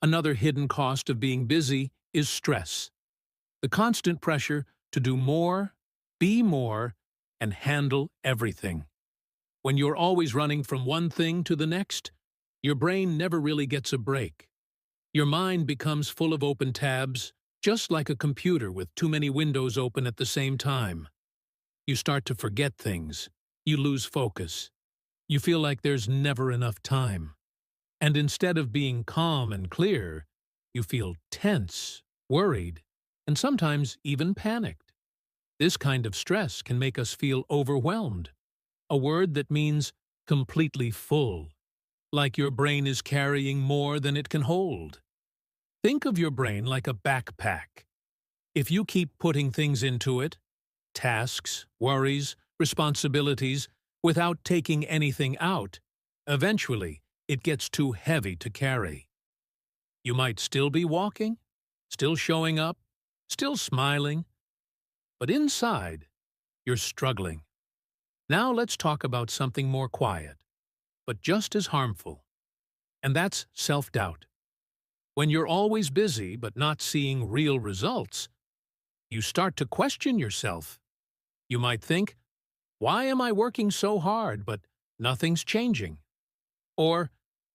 Another hidden cost of being busy is stress. The constant pressure to do more, be more, and handle everything. When you're always running from one thing to the next, your brain never really gets a break. Your mind becomes full of open tabs, just like a computer with too many windows open at the same time. You start to forget things. You lose focus. You feel like there's never enough time. And instead of being calm and clear, you feel tense, worried, and sometimes even panicked. This kind of stress can make us feel overwhelmed, a word that means completely full, like your brain is carrying more than it can hold. Think of your brain like a backpack. If you keep putting things into it, tasks, worries, responsibilities, without taking anything out, eventually it gets too heavy to carry. You might still be walking, still showing up, still smiling, but inside, you're struggling. Now let's talk about something more quiet, but just as harmful, and that's self-doubt. When you're always busy but not seeing real results, you start to question yourself. You might think, why am I working so hard but nothing's changing? Or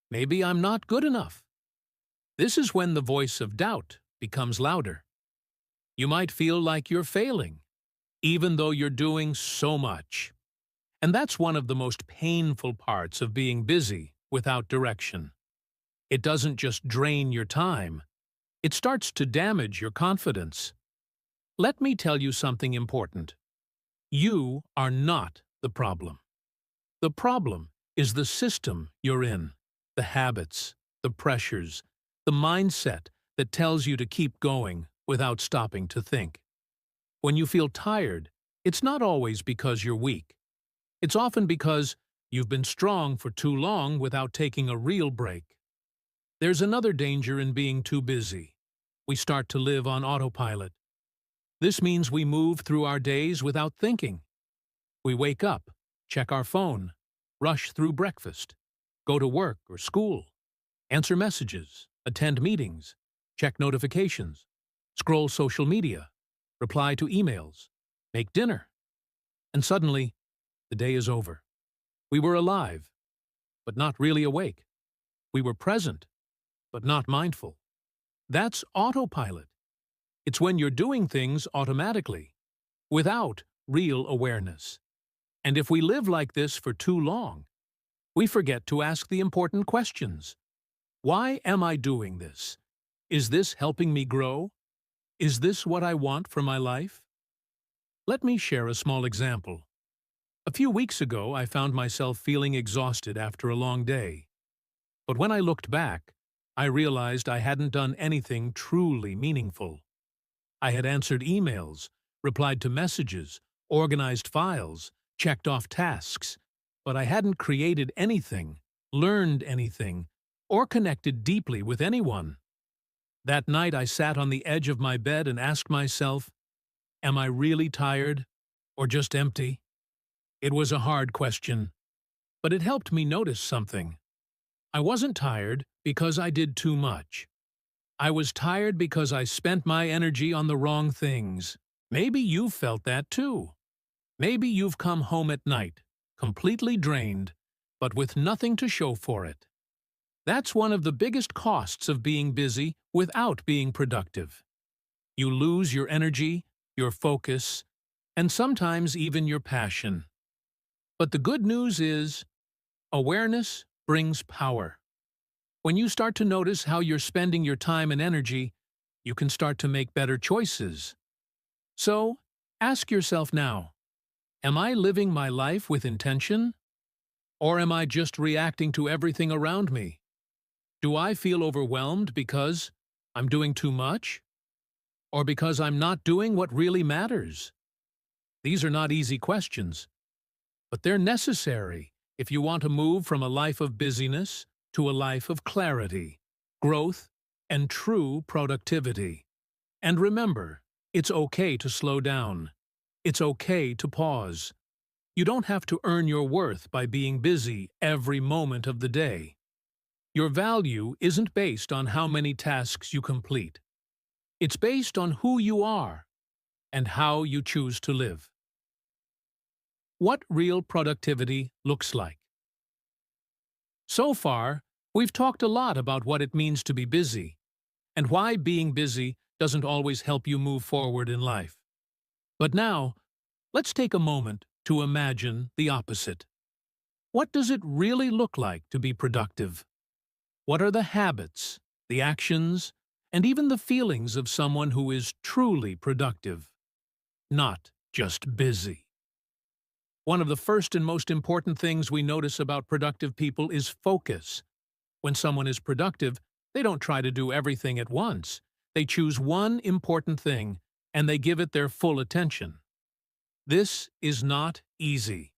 maybe I'm not good enough. This is when the voice of doubt becomes louder. You might feel like you're failing, even though you're doing so much. And that's one of the most painful parts of being busy without direction. It doesn't just drain your time, it starts to damage your confidence. Let me tell you something important. You are not the problem. The problem is the system you're in, the habits, the pressures, the mindset that tells you to keep going without stopping to think. When you feel tired, it's not always because you're weak. It's often because you've been strong for too long without taking a real break. There's another danger in being too busy. We start to live on autopilot. This means we move through our days without thinking. We wake up, check our phone, rush through breakfast, go to work or school, answer messages, attend meetings, check notifications, scroll social media, reply to emails, make dinner. And suddenly, the day is over. We were alive, but not really awake. We were present, but not mindful. That's autopilot. It's when you're doing things automatically, without real awareness. And if we live like this for too long, we forget to ask the important questions. Why am I doing this? Is this helping me grow? Is this what I want for my life? Let me share a small example. A few weeks ago, I found myself feeling exhausted after a long day. But when I looked back, I realized I hadn't done anything truly meaningful. I had answered emails, replied to messages, organized files, checked off tasks, but I hadn't created anything, learned anything, or connected deeply with anyone. That night I sat on the edge of my bed and asked myself, am I really tired or just empty? It was a hard question, but it helped me notice something. I wasn't tired because I did too much. I was tired because I spent my energy on the wrong things. Maybe you've felt that too. Maybe you've come home at night, completely drained, but with nothing to show for it. That's one of the biggest costs of being busy without being productive. You lose your energy, your focus, and sometimes even your passion. But the good news is, awareness brings power. When you start to notice how you're spending your time and energy, you can start to make better choices. So, ask yourself now, am I living my life with intention? Or am I just reacting to everything around me? Do I feel overwhelmed because I'm doing too much? Or because I'm not doing what really matters? These are not easy questions, but they're necessary if you want to move from a life of busyness to a life of clarity, growth, and true productivity. And remember, it's okay to slow down. It's okay to pause. You don't have to earn your worth by being busy every moment of the day. Your value isn't based on how many tasks you complete. It's based on who you are and how you choose to live. What real productivity looks like. So far, we've talked a lot about what it means to be busy and why being busy doesn't always help you move forward in life. But now, let's take a moment to imagine the opposite. What does it really look like to be productive? What are the habits, the actions, and even the feelings of someone who is truly productive, not just busy? One of the first and most important things we notice about productive people is focus. When someone is productive, they don't try to do everything at once. They choose one important thing, and they give it their full attention. This is not easy.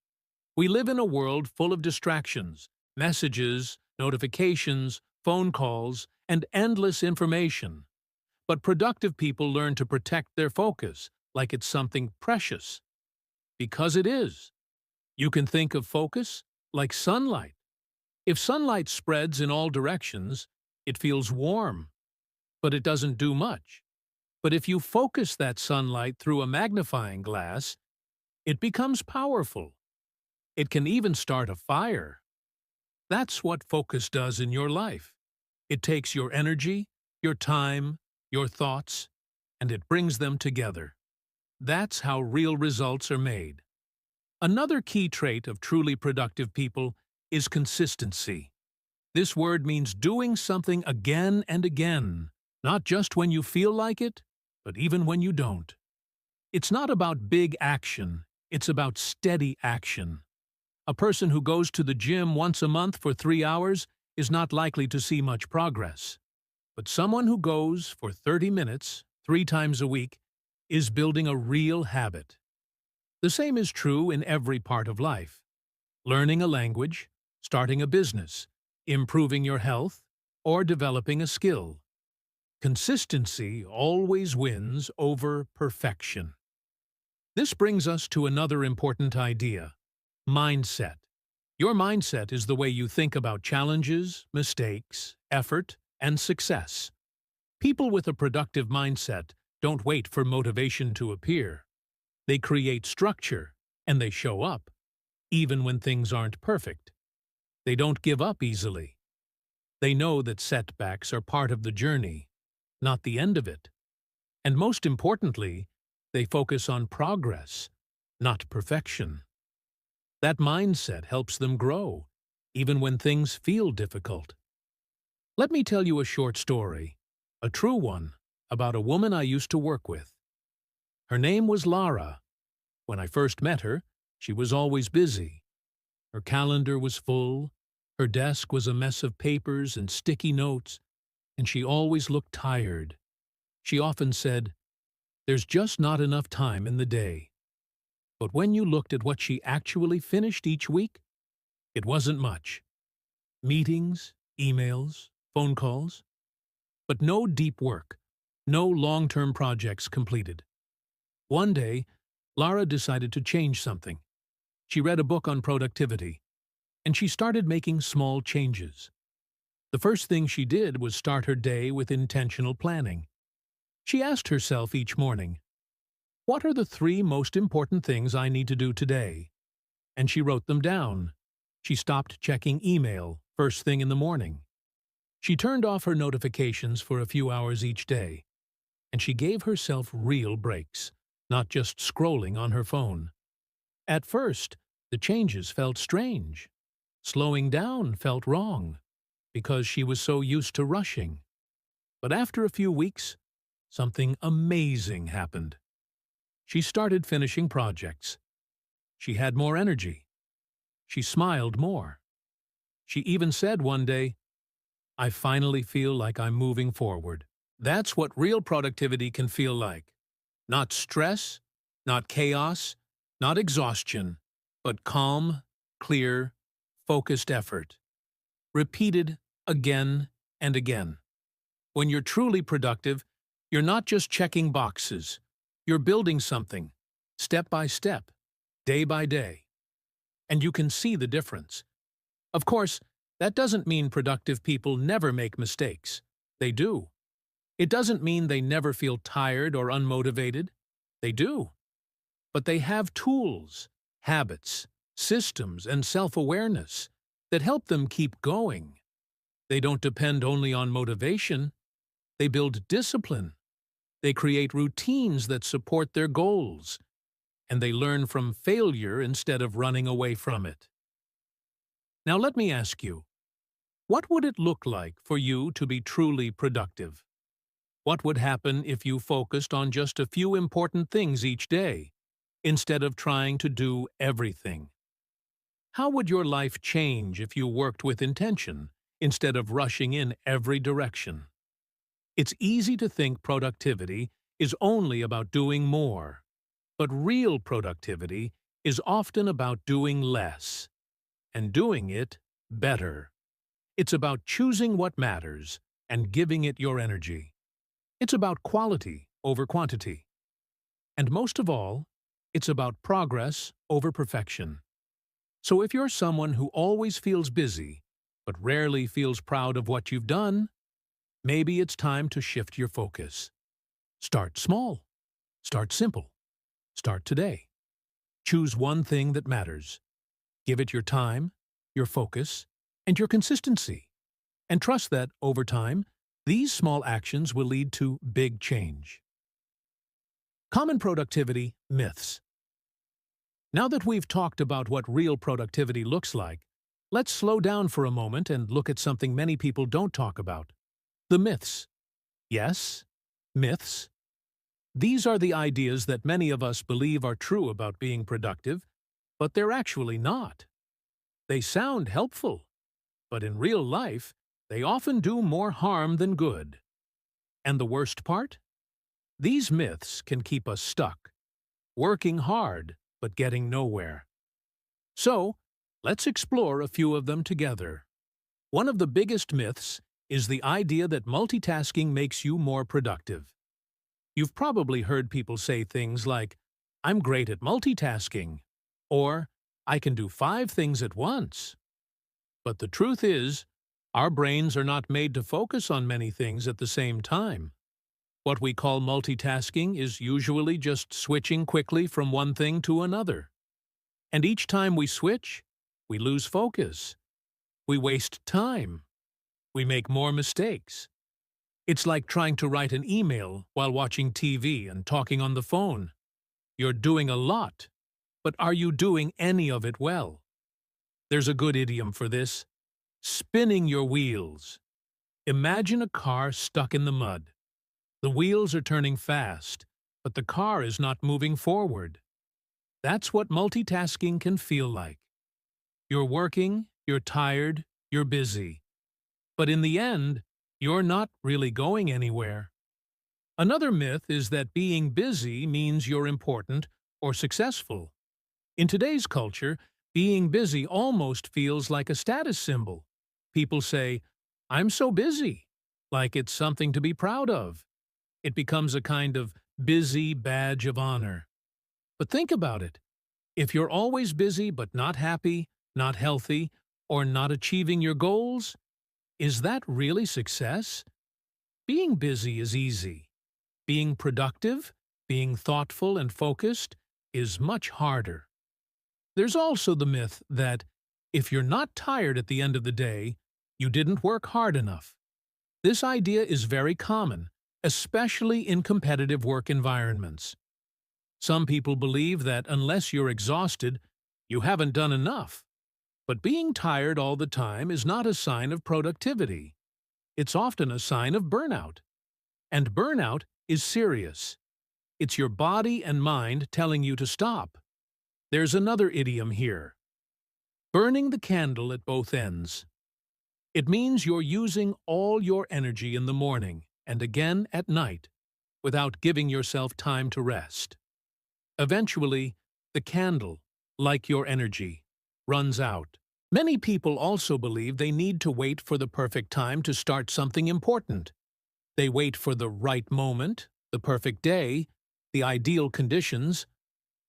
We live in a world full of distractions, messages, notifications, phone calls, and endless information. But productive people learn to protect their focus like it's something precious. Because it is. You can think of focus like sunlight. If sunlight spreads in all directions, it feels warm, but it doesn't do much. But if you focus that sunlight through a magnifying glass, it becomes powerful. It can even start a fire. That's what focus does in your life. It takes your energy, your time, your thoughts, and it brings them together. That's how real results are made. Another key trait of truly productive people is consistency. This word means doing something again and again, not just when you feel like it, but even when you don't. It's not about big action, it's about steady action. A person who goes to the gym once a month for 3 hours is not likely to see much progress. But someone who goes for 30 minutes, 3 times a week, is building a real habit. The same is true in every part of life. Learning a language, starting a business, improving your health, or developing a skill. Consistency always wins over perfection. This brings us to another important idea: mindset. Your mindset is the way you think about challenges, mistakes, effort, and success. People with a productive mindset don't wait for motivation to appear. They create structure, and they show up, even when things aren't perfect. They don't give up easily. They know that setbacks are part of the journey, not the end of it. And most importantly, they focus on progress, not perfection. That mindset helps them grow, even when things feel difficult. Let me tell you a short story, a true one, about a woman I used to work with. Her name was Lara. When I first met her, she was always busy. Her calendar was full, her desk was a mess of papers and sticky notes, and she always looked tired. She often said, "There's just not enough time in the day." But when you looked at what she actually finished each week, it wasn't much. Meetings, emails, phone calls, but no deep work, no long-term projects completed. One day, Lara decided to change something. She read a book on productivity, and she started making small changes. The first thing she did was start her day with intentional planning. She asked herself each morning, "What are the 3 most important things I need to do today?" And she wrote them down. She stopped checking email first thing in the morning. She turned off her notifications for a few hours each day, and she gave herself real breaks, not just scrolling on her phone. At first, the changes felt strange. Slowing down felt wrong, because she was so used to rushing. But after a few weeks, something amazing happened. She started finishing projects. She had more energy. She smiled more. She even said one day, "I finally feel like I'm moving forward." That's what real productivity can feel like. Not stress, not chaos, not exhaustion, but calm, clear, focused effort. Repeated again and again. When you're truly productive, you're not just checking boxes. You're building something, step by step, day by day. And you can see the difference. Of course, That doesn't mean productive people never make mistakes. They do. It doesn't mean they never feel tired or unmotivated. They do. But they have tools, habits, systems, and self-awareness that help them keep going. They don't depend only on motivation. They build discipline. They create routines that support their goals. And they learn from failure instead of running away from it. Now let me ask you, what would it look like for you to be truly productive? What would happen if you focused on just a few important things each day, instead of trying to do everything? How would your life change if you worked with intention, instead of rushing in every direction? It's easy to think productivity is only about doing more, but real productivity is often about doing less, and doing it better. It's about choosing what matters and giving it your energy. It's about quality over quantity. And most of all, it's about progress over perfection. So if you're someone who always feels busy, but rarely feels proud of what you've done, maybe it's time to shift your focus. Start small. Start simple. Start today. Choose one thing that matters. Give it your time, your focus, and your consistency. And trust that, over time, these small actions will lead to big change. Common productivity myths. Now that we've talked about what real productivity looks like, let's slow down for a moment and look at something many people don't talk about: the myths. Yes, myths. These are the ideas that many of us believe are true about being productive, but they're actually not. They sound helpful, but in real life, they often do more harm than good. And the worst part? These myths can keep us stuck, working hard but getting nowhere. So, let's explore a few of them together. One of the biggest myths is the idea that multitasking makes you more productive. You've probably heard people say things like, "I'm great at multitasking," or "I can do 5 things at once." But the truth is, our brains are not made to focus on many things at the same time. What we call multitasking is usually just switching quickly from one thing to another. And each time we switch, we lose focus. We waste time. We make more mistakes. It's like trying to write an email while watching TV and talking on the phone. You're doing a lot, but are you doing any of it well? There's a good idiom for this: spinning your wheels. Imagine a car stuck in the mud. The wheels are turning fast, but the car is not moving forward. That's what multitasking can feel like. You're working, you're tired, you're busy. But in the end, you're not really going anywhere. Another myth is that being busy means you're important or successful. In today's culture, being busy almost feels like a status symbol. People say, "I'm so busy," like it's something to be proud of. It becomes a kind of busy badge of honor. But think about it. If you're always busy but not happy, not healthy, or not achieving your goals, is that really success? Being busy is easy. Being productive, being thoughtful and focused, is much harder. There's also the myth that if you're not tired at the end of the day, you didn't work hard enough. This idea is very common, especially in competitive work environments. Some people believe that unless you're exhausted, you haven't done enough. But being tired all the time is not a sign of productivity. It's often a sign of burnout. And burnout is serious. It's your body and mind telling you to stop. There's another idiom here: burning the candle at both ends. It means you're using all your energy in the morning and again at night, without giving yourself time to rest. Eventually, the candle, like your energy, runs out. Many people also believe they need to wait for the perfect time to start something important. They wait for the right moment, the perfect day, the ideal conditions.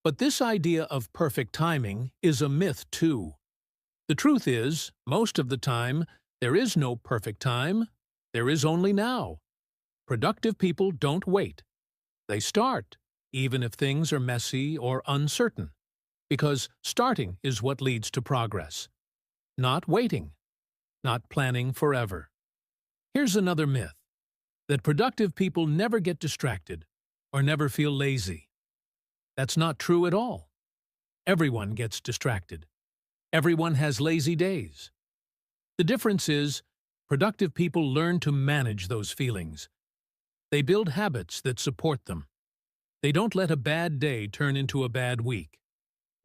But this idea of perfect timing is a myth too. The truth is, most of the time, there is no perfect time. There is only now. Productive people don't wait. They start, even if things are messy or uncertain, because starting is what leads to progress. Not waiting, not planning forever. Here's another myth, that productive people never get distracted or never feel lazy. That's not true at all. Everyone gets distracted. Everyone has lazy days. The difference is, productive people learn to manage those feelings. They build habits that support them. They don't let a bad day turn into a bad week.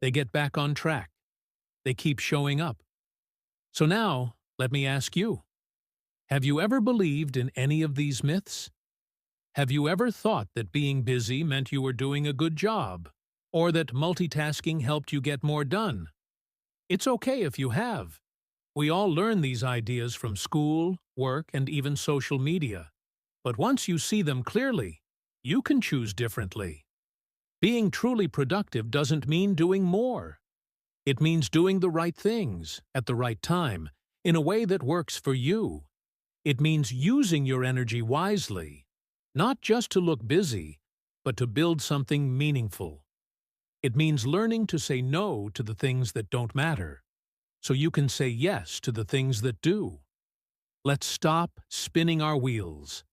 They get back on track. They keep showing up. So now, let me ask you, have you ever believed in any of these myths? Have you ever thought that being busy meant you were doing a good job, or that multitasking helped you get more done? It's okay if you have. We all learn these ideas from school, work, and even social media. But once you see them clearly, you can choose differently. Being truly productive doesn't mean doing more. It means doing the right things, at the right time, in a way that works for you. It means using your energy wisely, not just to look busy, but to build something meaningful. It means learning to say no to the things that don't matter, so you can say yes to the things that do. Let's stop spinning our wheels.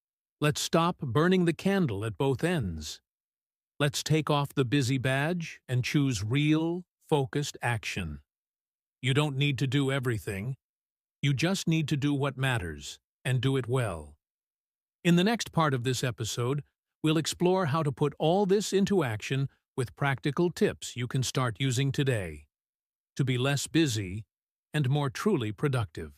Let's stop burning the candle at both ends. Let's take off the busy badge and choose real, focused action. You don't need to do everything. You just need to do what matters, and do it well. In the next part of this episode, we'll explore how to put all this into action with practical tips you can start using today to be less busy and more truly productive.